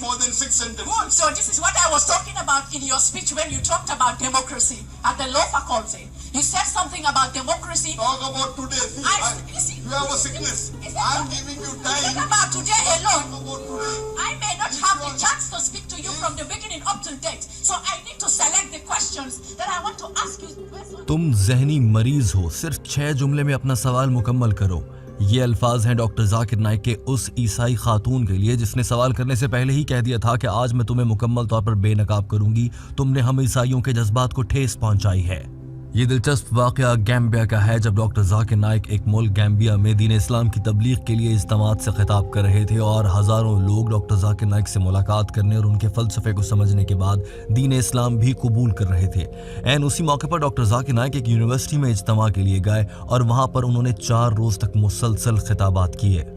more than 6 sentences. Good. So this is what I was talking about in your speech when you talked about democracy at the law faculty. You said something about democracy. Talk about today. See, you have a sickness. I'm giving you time. It's not about today alone. Talk about today. I may not have the chance to speak to you from the beginning up to date. So I need to select the questions that I want to ask you. तुम जहनी मरीज हो, सिर्फ 6 जुमले में अपना सवाल मुकम्मल करो। ये अल्फाज हैं डॉक्टर जाकिर नाइक के उस ईसाई खातून के लिए जिसने सवाल करने से पहले ही कह दिया था कि आज मैं तुम्हें मुकम्मल तौर पर बेनकाब करूंगी, तुमने हम ईसाइयों के जज्बात को ठेस पहुंचाई है। ये दिलचस्प वाक़या गैम्बिया का है, जब डॉक्टर जाकिर नाइक एक मुल्क गैम्बिया में दीन इस्लाम की तबलीग के लिए इज्तिमात से खिताब कर रहे थे और हज़ारों लोग डॉक्टर जाकिर नाइक से मुलाकात करने और उनके फ़लसफ़े को समझने के बाद दीन इस्लाम भी कबूल कर रहे थे। एन उसी मौके पर डॉक्टर जाकिर नाइक एक यूनिवर्सिटी में इज्तिमा के लिए गए और वहाँ पर उन्होंने 4 रोज़ तक मुसलसल खिताबात किए।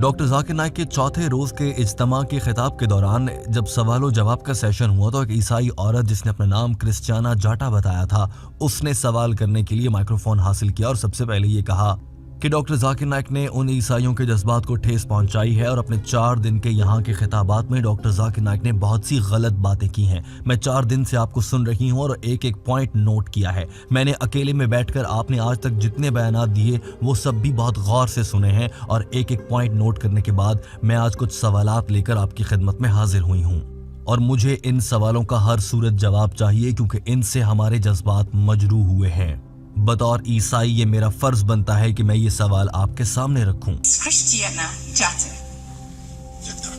डॉक्टर जाकिर नाइक के चौथे रोज के इज्तिमा के खिताब के दौरान जब सवाल जवाब का सेशन हुआ तो एक ईसाई औरत जिसने अपना नाम क्रिस्टियाना जाटा बताया था, उसने सवाल करने के लिए माइक्रोफोन हासिल किया और सबसे पहले ये कहा कि डॉक्टर जाकिर नाइक ने उन ईसाइयों के जज्बात को ठेस पहुंचाई है और अपने 4 दिन के यहाँ के खिताबात में डॉक्टर जाकिर नाइक ने बहुत सी गलत बातें की हैं। मैं 4 दिन से आपको सुन रही हूँ और एक एक पॉइंट नोट किया है। मैंने अकेले में बैठकर आपने आज तक जितने बयानात दिए वो सब भी बहुत गौर से सुने हैं और एक एक पॉइंट नोट करने के बाद मैं आज कुछ सवालात लेकर आपकी खिदमत में हाजिर हुई हूँ और मुझे इन सवालों का हर सूरत जवाब चाहिए क्योंकि इनसे हमारे जज्बात मजरूह हुए हैं। बतौर ईसाई ये मेरा फर्ज बनता है कि मैं ये सवाल आपके सामने रखूं। Christiana Jatta,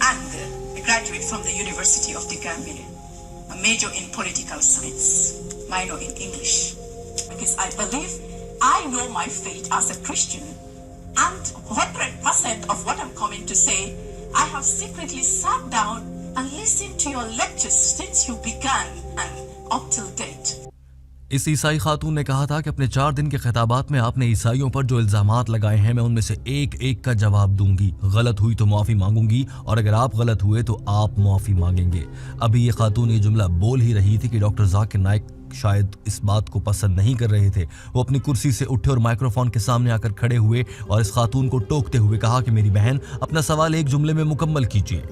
and a graduate from the University of the Gambia, a major in political science, minor in English, because I believe I know my faith as a Christian, and 100% of what I'm coming to say, I have secretly sat down and listened to your lectures since you began and up till date. इस ईसाई खातून ने कहा था कि अपने 4 दिन के खिताबात में आपने ईसाइयों पर जो इल्जामात लगाए हैं मैं उनमें से एक एक का जवाब दूंगी। गलत हुई तो माफ़ी मांगूंगी और अगर आप गलत हुए तो आप माफ़ी मांगेंगे। अभी ये खातून ये जुमला बोल ही रही थी कि डॉक्टर जाकिर नाइक शायद इस बात को पसंद नहीं कर रहे थे। वो अपनी कुर्सी से उठे और माइक्रोफोन के सामने आकर खड़े हुए और इस खातून को टोकते हुए कहा कि मेरी बहन अपना सवाल एक जुमले में मुकम्मल कीजिए।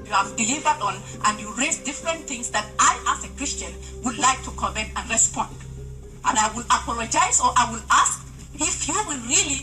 And I will apologize or I will ask if you will really,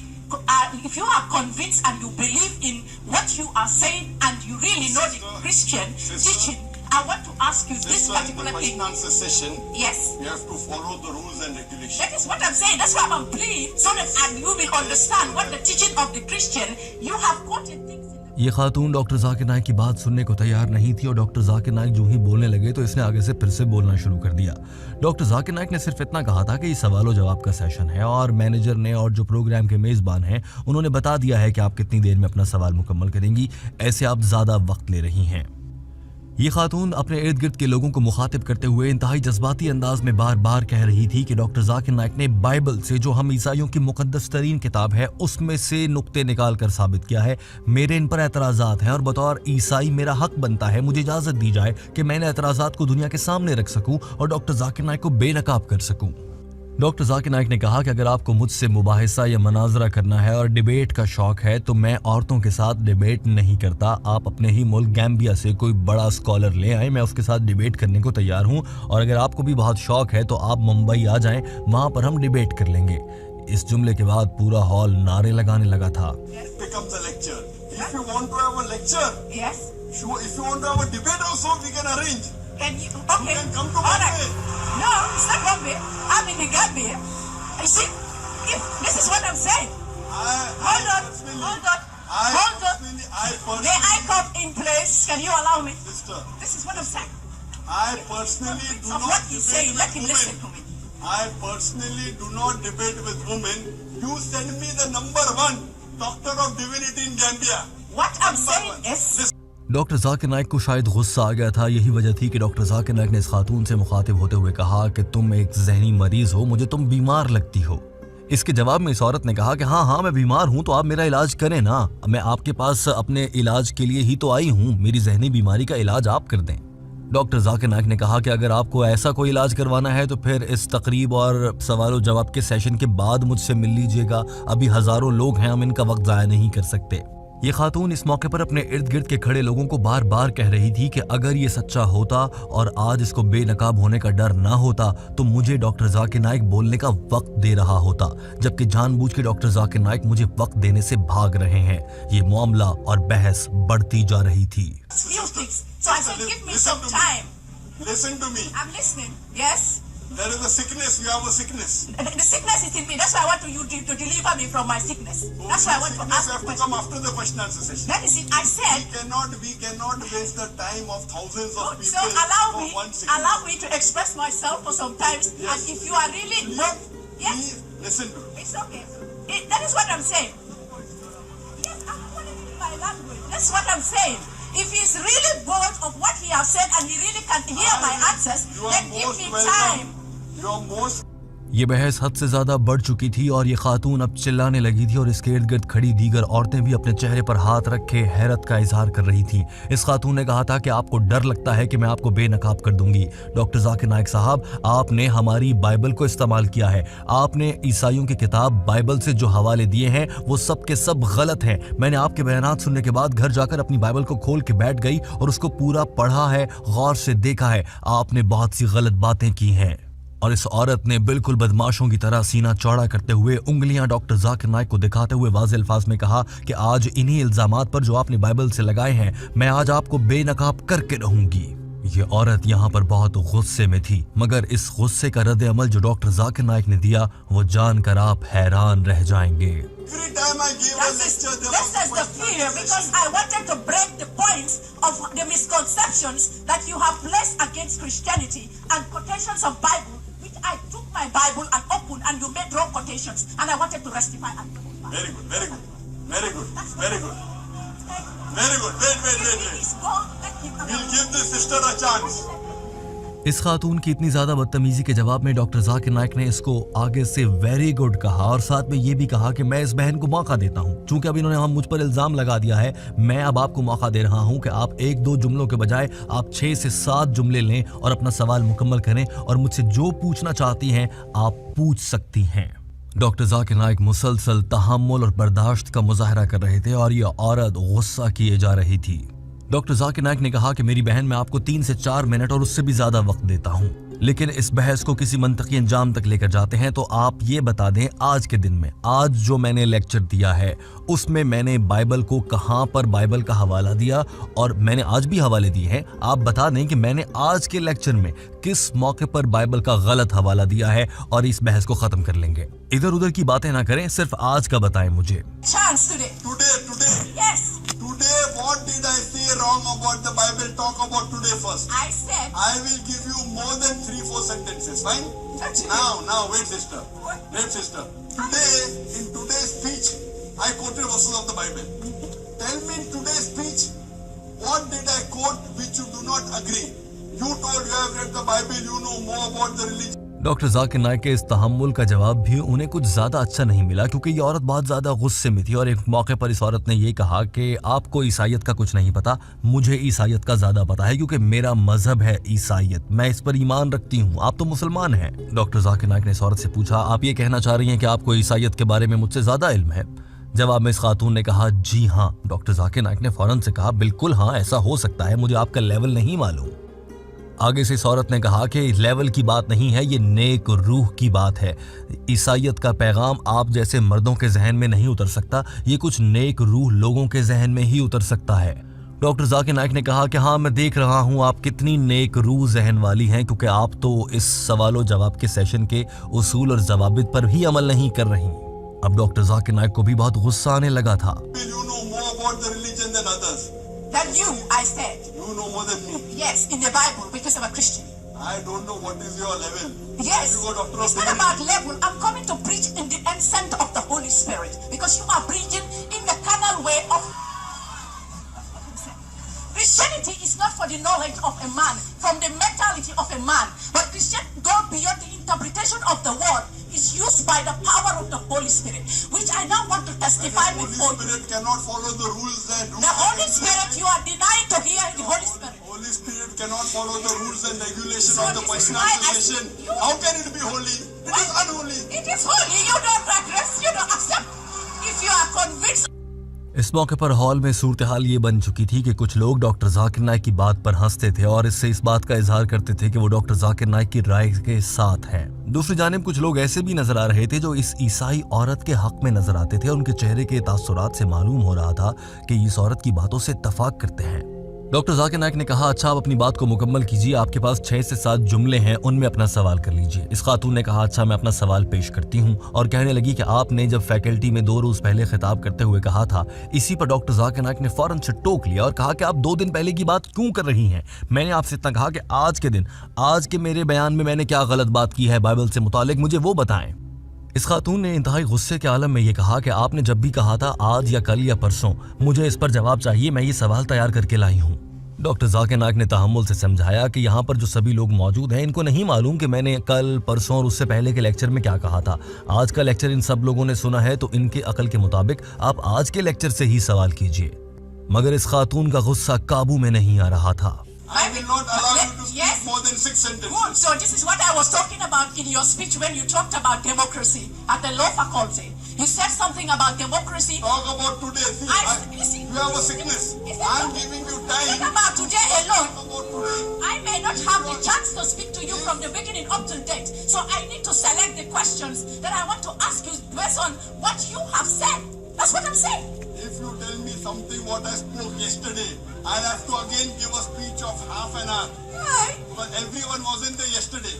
if you are convinced and you believe in what you are saying and you really know the Christian teaching, I want to ask you this particular thing. In the question answer session, yes, you have to follow the rules and regulations. That is what I'm saying. That's why I'm pleading so that you will understand what the teaching of the Christian. You have quoted things. ये खातून doctor Zakir Naik की बात सुनने को तैयार नहीं थी और doctor Zakir Naik जो ही बोलने लगे तो इसने आगे से फिर से बोलना शुरू कर दिया। डॉक्टर जाकिर नाइक ने सिर्फ इतना कहा था कि ये सवाल जवाब का सेशन है और मैनेजर ने और जो प्रोग्राम के मेज़बान हैं उन्होंने बता दिया है कि आप कितनी देर में अपना सवाल मुकम्मल करेंगी, ऐसे आप ज़्यादा वक्त ले रही हैं। ये खातून अपने इर्द गिर्द के लोगों को मुखातिब करते हुए इंतहाई जज्बाती अंदाज में बार बार कह रही थी कि डॉक्टर जाकिर नाइक ने बाइबल से, जो हम ईसाइयों की मुकद्दस तरीन किताब है, उसमें से नुक्ते निकाल कर साबित किया है। मेरे इन पर एतराज़ात हैं और बतौर ईसाई मेरा हक बनता है, मुझे इजाज़त दी जाए कि मैं इन एतराज़ात को दुनिया के सामने रख सकूँ और डॉक्टर जाकिर नाइक को बेनकाब कर सकूँ। डॉक्टर जाकिर नाइक ने कहा कि अगर आपको मुझसे मुबाहिसा या मनाजरा करना है और डिबेट का शौक है तो मैं औरतों के साथ डिबेट नहीं करता। आप अपने ही मुल्क गैम्बिया से कोई बड़ा स्कॉलर ले आए, मैं उसके साथ डिबेट करने को तैयार हूँ और अगर आपको भी बहुत शौक है तो आप मुंबई आ जाएं, वहाँ पर हम डिबेट कर लेंगे। इस जुमले के बाद पूरा हॉल नारे लगाने लगा था। Can you? Okay. You can come to all right. Bombay. No, it's not Bombay. I'm in the Gambia. You see, if this is what I'm saying. Hold on. May I come in place? Can you allow me? Sister. This is what I'm saying. I personally do not what he's saying. Let him listen to me. I personally do not debate with women. You send me the #1 doctor of divinity in Gambia. What I'm saying is. Doctor Zakir Naik को शायद गुस्सा आ गया था। यही वजह थी कि doctor Zakir Naik ने इस खातून से मुखातिब होते हुए कहा कि तुम एक जहनी मरीज हो, मुझे तुम बीमार लगती हो। इसके जवाब में इस औरत ने कहा कि हाँ मैं बीमार हूँ तो आप मेरा इलाज करें ना, मैं आपके पास अपने इलाज के लिए ही तो आई हूँ, मेरी जहनी बीमारी का इलाज आप कर दें। डॉक्टर जाकिर नाइक ने कहा कि अगर आपको ऐसा कोई इलाज करवाना है तो फिर इस तकरीब और सवाल जवाब के सेशन के बाद मुझसे मिल लीजिएगा, अभी हज़ारों लोग हैं, हम इनका वक्त ज़ाया नहीं कर सकते। ये खातून इस मौके पर अपने इर्द गिर्द के खड़े लोगों को बार बार कह रही थी कि अगर ये सच्चा होता और आज इसको बेनकाब होने का डर ना होता तो मुझे डॉक्टर जाकिर नाइक बोलने का वक्त दे रहा होता, जबकि जानबूझ के डॉक्टर जाकिर नाइक मुझे वक्त देने से भाग रहे हैं। ये मामला और बहस बढ़ती जा रही थी। few things. So I said, give me some time. Listen to me. I'm listening. Yes. There is a sickness. You have a sickness. The sickness is in me. That's why I want you to deliver me from my sickness. That's why I want to Sickness ask have a to come question. after the question answer session. That is it. I said. We cannot waste the time of thousands of people So for one sickness. allow me to express myself for some times. Yes. And if you are really not, yes, Please listen to me. it's okay. That is what I'm saying. Yes, I'm putting in my language. That's what I'm saying. If he's really bored of what he has said and he really can hear my answers, You are then give most me welcome. time. You are most ये बहस हद से ज्यादा बढ़ चुकी थी और ये खातून अब चिल्लाने लगी थी और इसके इर्द गिर्द खड़ी दीगर औरतें भी अपने चेहरे पर हाथ रखे हैरत का इजहार कर रही थी। इस खातून ने कहा था कि आपको डर लगता है कि मैं आपको बेनकाब कर दूंगी। डॉक्टर जाकिर नाइक साहब, आपने हमारी बाइबल को इस्तेमाल किया है। आपने ईसाइयों की किताब बाइबल से जो हवाले दिए हैं वो सब के सब गलत हैं। मैंने आपके बयानात सुनने के बाद घर जाकर अपनी बाइबल को खोल के बैठ गई और उसको पूरा पढ़ा है, गौर से देखा है। आपने बहुत सी गलत बातें की हैं। और इस औरत ने बिल्कुल बदमाशों की तरह सीना चौड़ा करते हुए उंगलियां डॉक्टर जाकिर नाइक को दिखाते हुए वाज़ेह अल्फाज में कहा कि आज इन्हीं इल्जामात पर जो आपने बाइबल से लगाए हैं, मैं आज आपको बेनकाब करके रहूंगी। ये औरत यहाँ पर बहुत गुस्से में थी, मगर इस गुस्से का रद्द अमल जो डॉक्टर जाकिर नाइक ने दिया वो जानकर आप हैरान रह जाएंगे। every time I give a lecture, there This was is the fear because I wanted to break the points of the misconceptions that you have placed against Christianity and quotations of Bible, which I took my Bible and opened and you made wrong quotations and I wanted to rectify and put it back. Very good, very good, very good, very good, very good. Wait. It's wrong. Let him We'll give this sister a chance. इस खातून की इतनी ज्यादा बदतमीजी के जवाब में doctor Zakir Naik ने इसको आगे से वेरी गुड कहा और साथ में ये भी कहा कि मैं इस बहन को मौका देता हूँ। चूंकि अब इन्होंने मुझ पर इल्जाम लगा दिया है, मैं अब आपको मौका दे रहा हूँ कि आप 1-2 जुमलों के बजाय आप 6 से 7 जुमले लें और अपना सवाल मुकम्मल करें और मुझसे जो पूछना चाहती हैं आप पूछ सकती हैं। डॉक्टर जाकिर नाइक मुसलसल तहम्मुल और बर्दाश्त का मुजाहरा कर रहे थे और ये औरत गुस्सा किए जा रही थी। डॉक्टर जाकिर नाइक ने कहा कि मेरी बहन, मैं आपको 3 से 4 मिनट और उससे भी ज्यादा वक्त देता हूं, लेकिन इस बहस को किसी मंतकी अंजाम तक लेकर जाते हैं तो आप ये बता दें आज के दिन में, आज जो मैंने लेक्चर दिया है उसमें मैंने बाइबल को कहां पर बाइबल का हवाला दिया और मैंने आज भी हवाले दिए हैं। आप बता दें कि मैंने आज के लेक्चर में किस मौके पर बाइबल का गलत हवाला दिया है और इस बहस को खत्म कर लेंगे। इधर उधर की बातें ना करें, सिर्फ आज का बताएं मुझे। Chance today. Today. Yes. Today, what did I say wrong about the Bible? Talk about today first. I said. I will give you more than 3-4 sentences. Fine? That's it. Now, wait, sister. Today, in today's speech, I quoted verses of the Bible. Tell me in today's speech, what did I quote which you do not agree? You told you have read the Bible, you know more about the religion. Doctor Zakir Naik के इस तहम्मुल का जवाब भी उन्हें कुछ ज्यादा अच्छा नहीं मिला, क्योंकि ये औरत बहुत ज्यादा गुस्से में थी और एक मौके पर इस औरत ने ये कहा कि आपको ईसाइयत का कुछ नहीं पता, मुझे ईसाइयत का ज्यादा पता है क्योंकि मेरा मजहब है ईसाइयत, मैं इस पर ईमान रखती हूँ, आप तो मुसलमान हैं। डॉक्टर जाकिर नाइक ने इस औरत से पूछा, आप ये कहना चाह रही हैं कि आपको ईसाइयत के बारे में मुझसे ज्यादा इल्म है? जवाब में इस खातून ने कहा, जी हाँ। डॉक्टर जाकिर नाइक ने फौरन से कहा, बिल्कुल हाँ, ऐसा हो सकता है, मुझे आपका लेवल नहीं मालूम। आगे से इस औरत ने कहा कि लेवल की बात नहीं है, ये नेक रूह की बात है। ईसाइयत का पैगाम आप जैसे मर्दों के जहन में नहीं उतर सकता, ये कुछ नेक रूह लोगों के जहन में ही उतर सकता है। डॉक्टर जाकिर नाइक ने कहा कि हाँ, मैं देख रहा हूँ आप कितनी नेक रूह जहन वाली हैं, क्योंकि आप तो इस सवालों जवाब के सेशन के उसूल और जवाबित पर भी अमल नहीं कर रही। अब डॉक्टर जाकिर नाइक को भी बहुत गुस्सा आने लगा था। You know more about the religion than others. Than you, I said. You know more than me. Yes, in the Bible, because I'm a Christian. I don't know what is your level. Yes, You go doctor of it's not divinity. about level. I'm coming to preach in the descent of the Holy Spirit because you are preaching in the carnal way of Christianity is not for the knowledge of a man, from the mentality of a man, but Christian go beyond the interpretation of the word. Is used by the power of the Holy Spirit, which I now want to testify The before Holy you. Spirit cannot follow the rules and The Holy Spirit, you are denying to hear the Holy Spirit. Holy Spirit cannot follow the rules and regulation So of the this is question why answer I- session. you- How can it be holy? It is unholy. It is holy. You don't regress. You don't accept. If you are convinced. इस मौके पर hall में सूरत हाल ये बन चुकी थी कि कुछ लोग डॉक्टर जाकिर नाइक की बात पर हंसते थे और इससे इस बात का इजहार करते थे कि वो डॉक्टर जाकिर नाइक की राय के साथ हैं। दूसरी जानिब कुछ लोग ऐसे भी नजर आ रहे थे जो इस ईसाई औरत के हक में नजर आते थे। उनके चेहरे के तासुरात से मालूम हो रहा था कि इस औरत की बातों से इत्तफाक करते हैं। डॉक्टर जाकिर नाइक ने कहा, अच्छा आप अपनी बात को मुकम्मल कीजिए, आपके पास 6 से 7 जुमले हैं, उनमें अपना सवाल कर लीजिए। इस खातून ने कहा, अच्छा मैं अपना सवाल पेश करती हूँ, और कहने लगी कि आपने जब फैकल्टी में 2 रोज पहले खिताब करते हुए कहा था। इसी पर डॉक्टर जाकिर नाइक ने फौरन से टोक लिया और कहा कि आप 2 दिन पहले की बात क्यों कर रही हैं? मैंने आपसे इतना कहा कि आज के दिन, आज के मेरे बयान में मैंने क्या गलत बात की है बाइबल से मुतालिक, मुझे वो बताएं। इस खातून ने इंतहाई गुस्से के आलम में यह कहा कि आपने जब भी कहा था आज या कल या परसों, मुझे इस पर जवाब चाहिए, मैं ये सवाल तैयार करके लाई हूँ। डॉक्टर जाकिर नाइक ने तहम्मुल से समझाया कि यहाँ पर जो सभी लोग मौजूद हैं इनको नहीं मालूम कि मैंने कल, परसों और उससे पहले के लेक्चर में क्या कहा था। आज का लेक्चर इन सब लोगों ने सुना है, तो इनके अकल के मुताबिक आप आज के लेक्चर से ही सवाल कीजिए। मगर इस खातून का गुस्सा काबू में नहीं आ रहा था। I will not allow you to speak more than 6 sentences. Good. So this is what I was talking about in your speech when you talked about democracy at the law faculty. You said something about democracy. Talk about today. See, you have a sickness. I'm giving you time. Think about today alone. Talk about today. I may not have the chance to speak to you from the beginning up to date. So I need to select the questions that I want to ask you based on what you have said. That's what I'm saying. If you tell me something what I spoke yesterday, I'll have to again give a speech of half an hour. Right. But everyone wasn't there yesterday.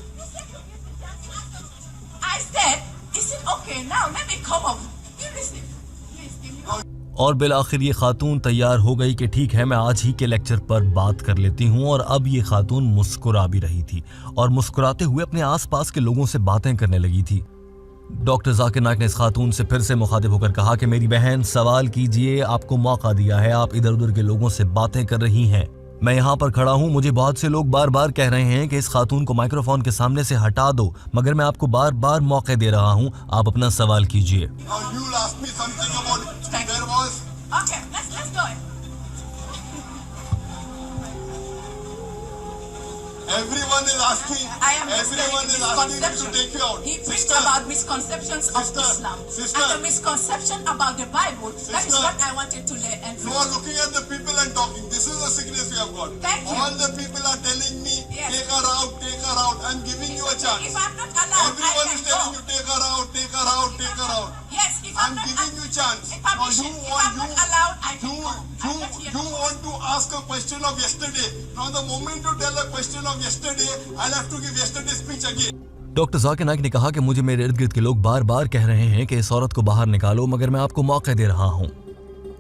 I said, is it okay now? Let me come up. You listen. Please give me. और बिलाखिर ये खातून तैयार हो गई कि ठीक है मैं आज ही के लेक्चर पर बात कर लेती हूँ। और अब ये खातून मुस्कुरा भी रही थी और मुस्कुराते हुए अपने आसपास के लोगों से बातें करने लगी थी। डॉक्टर जाकिर नाइक ने इस खातून से फिर से मुखातिब होकर कहा कि मेरी बहन सवाल कीजिए, आपको मौका दिया है, आप इधर उधर के लोगों से बातें कर रही हैं। मैं यहाँ पर खड़ा हूँ, मुझे बहुत से लोग बार बार कह रहे हैं कि इस खातून को माइक्रोफोन के सामने से हटा दो, मगर मैं आपको बार बार मौके दे रहा हूँ, आप अपना सवाल कीजिए। Now you'll ask me something about there was. Okay, let's go. Everyone is asking. I am Everyone is asking me to take you out. He preached about misconceptions of Islam Sister. and the misconception about the Bible. That is Sister. what I wanted to learn. And You are looking at the people and talking. This is the sickness you have got. Thank you. All the people are telling me, Yes. take her out, take her out. I'm giving you a chance. If I'm not allowed, Everyone I is can telling go. you, take her out, take her out, take her out. Yes, if I'm I'm not giving you chance. If I'm not allowed, I can go. I'm not here. You want to ask a question of yesterday. Now the moment you tell a question of yesterday, I'll have to give yesterday's speech again. Doctor Zakir Naik ने कहा कि मुझे मेरे इर्द गिर्द के लोग बार बार कह रहे हैं कि इस औरत को बाहर निकालो, मगर मैं आपको मौका दे रहा हूँ।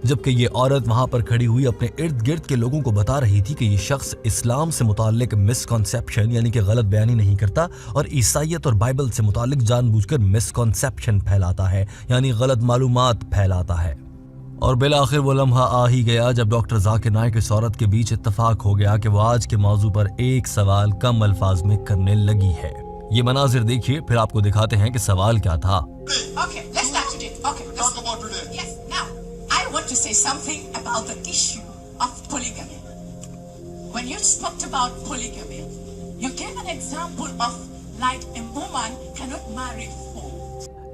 जबकि ये औरत वहां पर खड़ी हुई अपने इर्द गिर्द के लोगों को बता रही थी कि ये शख्स इस्लाम से मुतालिक मिसकॉन्सेप्शन यानी कि गलत बयानी नहीं करता और ईसाइयत और बाइबल से मुतालिक जानबूझकर मिसकॉन्सेप्शन फैलाता है, यानी गलत मालूमात फैलाता है। और बिलाखिर वो लम्हा आ ही गया जब डॉक्टर जाकिर नाइक इस औरत के बीच इत्तफाक हो गया कि वो आज के मौजू पर एक सवाल कम अल्फाज में करने लगी है। ये मनाजिर देखिए, फिर आपको दिखाते हैं कि सवाल क्या था। Okay, let's start today. Okay, let's Talk about today. Yes, now, I want to say something about the issue of polygamy. When you spoke about polygamy, you gave an example of like a woman cannot marry four.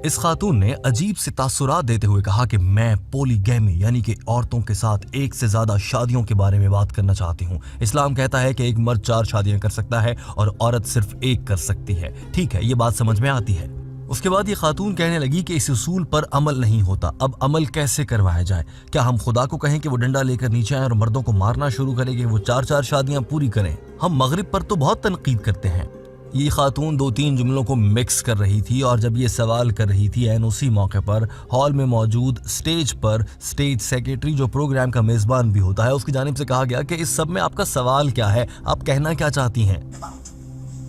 इस खातून ने अजीब से तासुरात देते हुए कहा कि मैं polygamy यानी कि औरतों के साथ एक से ज्यादा शादियों के बारे में बात करना चाहती हूँ। इस्लाम कहता है कि एक मर्द 4 शादियां कर सकता है और औरत सिर्फ 1 कर सकती है। ठीक है, ये बात समझ में आती है। उसके बाद ये खातून कहने लगी कि इस उसूल पर अमल नहीं होता, अब अमल कैसे करवाया जाए? क्या हम खुदा को कहें कि वो डंडा लेकर नीचे आए और मर्दों को मारना शुरू करें कि वो 4-4 शादियां पूरी करें? हम मगरिब पर तो बहुत तनकीद करते हैं। ये खातून 2-3 जुमलों को मिक्स कर रही थी और जब ये सवाल कर रही थी एन उसी मौके पर हॉल में मौजूद स्टेज पर स्टेज सेक्रेटरी जो प्रोग्राम का मेजबान भी होता है, उसकी जानिब से कहा गया कि इस सब में आपका सवाल क्या है, आप कहना क्या चाहती हैं?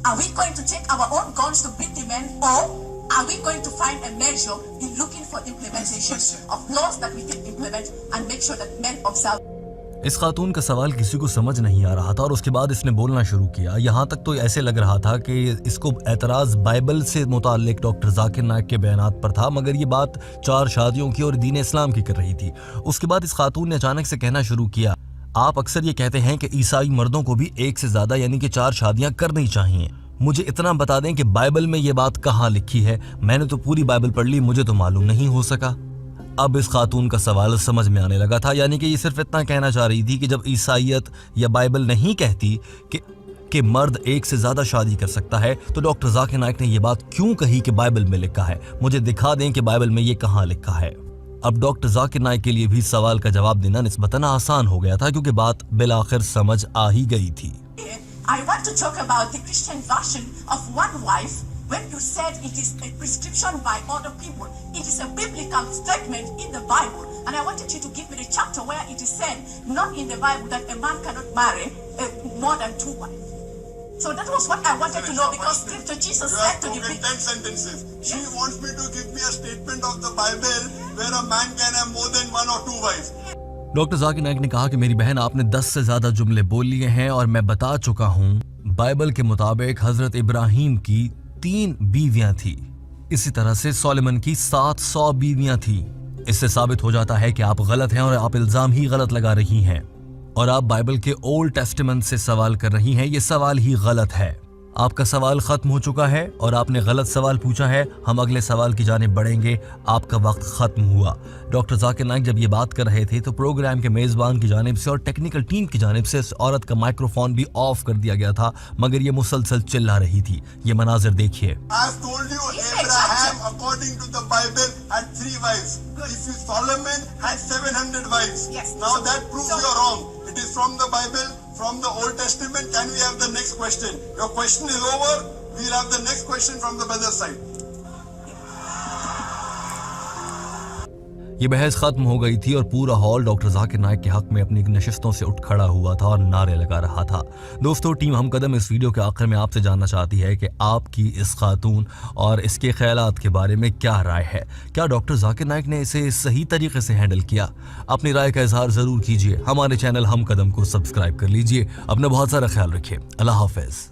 Are we going to take our own guns to beat the men, or are we going to find a measure in looking for implementation of laws that we can implement and make sure that men observe? इस खातून का सवाल किसी को समझ नहीं आ रहा था और उसके बाद इसने बोलना शुरू किया। यहाँ तक तो ऐसे लग रहा था कि इसको एतराज़ बाइबल से मुताल्लिक डॉक्टर जाकिर नाइक के बयानात पर था, मगर ये बात 4 शादियों की और दीन इस्लाम की कर रही थी। उसके बाद इस खातून ने अचानक से कहना शुरू किया, आप अक्सर ये कहते हैं कि ईसाई मर्दों को भी 1 से ज़्यादा यानी कि 4 शादियाँ करनी चाहिए। मुझे इतना बता दें कि बाइबल में ये बात कहाँ लिखी है? मैंने तो पूरी बाइबल पढ़ ली, मुझे तो मालूम नहीं हो सका। अब इस खातून का सवाल समझ में आने लगा था, यानी कि ये सिर्फ इतना कहना चाह रही थी कि जब ईसाईयत या बाइबल नहीं कहती कि मर्द एक से ज्यादा शादी कर सकता है, तो डॉक्टर जाकिर नाइक ने यह बात क्यों कही कि बाइबल में लिखा है? मुझे दिखा दें कि बाइबल में ये कहाँ लिखा है। अब डॉक्टर जाकिर नाइक के लिए भी सवाल का जवाब देना निस्बतन आसान हो गया था, क्योंकि बात बिलाखिर समझ आ ही गई थी। I want to talk about the Christian version of one wife. When you said it is a prescription by other people, it is a biblical statement in the Bible. And I wanted you to give me the chapter where it is said, not in the Bible, that a man cannot marry more than 2 wives. So that was what I wanted to know, because Scripture Jesus You have said to the spoken 10 sentences. She wants me to give me a statement of the Bible where a man can have more than 1 or 2 wives. Doctor Zakir Naik ने कहा कि मेरी बहन, आपने 10 से ज्यादा जुमले बोल लिए हैं और मैं बता चुका हूँ, बाइबल के मुताबिक हजरत इब्राहिम की 3 बीवियां थी, इसी तरह से सोलेमन की 700 बीवियां थी। इससे साबित हो जाता है कि आप गलत हैं और आप इल्जाम ही गलत लगा रही हैं और आप बाइबल के ओल्ड टेस्टामेंट से सवाल कर रही हैं। ये सवाल ही गलत है। आपका सवाल खत्म हो चुका है और आपने गलत सवाल पूछा है। हम अगले सवाल की जानिब बढ़ेंगे। आपका वक्त खत्म हुआ। डॉक्टर जाकिर नाइक जब ये बात कर रहे थे तो प्रोग्राम के मेजबान की जानिब से और टेक्निकल टीम की जानिब से इस औरत का माइक्रोफोन भी ऑफ कर दिया गया था, मगर ये मुसलसल चिल्ला रही थी। ये मनाजिर देखिए। I've told you Abraham, according to the Bible, had 3 wives. If you Solomon had 700 wives. Yes. Now that proves you're wrong. It is from the Bible, from the Old Testament. Can we have the next question? Your question is over. We'll have the next question from the brother side. ये बहस खत्म हो गई थी और पूरा hall doctor Zakir Naik के हक में अपनी नशिस्तों से उठ खड़ा हुआ था और नारे लगा रहा था। दोस्तों, टीम हम कदम इस वीडियो के आखिर में आपसे जानना चाहती है कि आपकी इस खातून और इसके ख्यालात के बारे में क्या राय है। क्या डॉक्टर जाकिर नाइक ने इसे सही तरीके से हैंडल किया? अपनी राय का इजहार जरूर कीजिए। हमारे चैनल हम कदम को सब्सक्राइब कर लीजिए। अपना बहुत सारा ख्याल रखिए। अल्लाह हाफिज।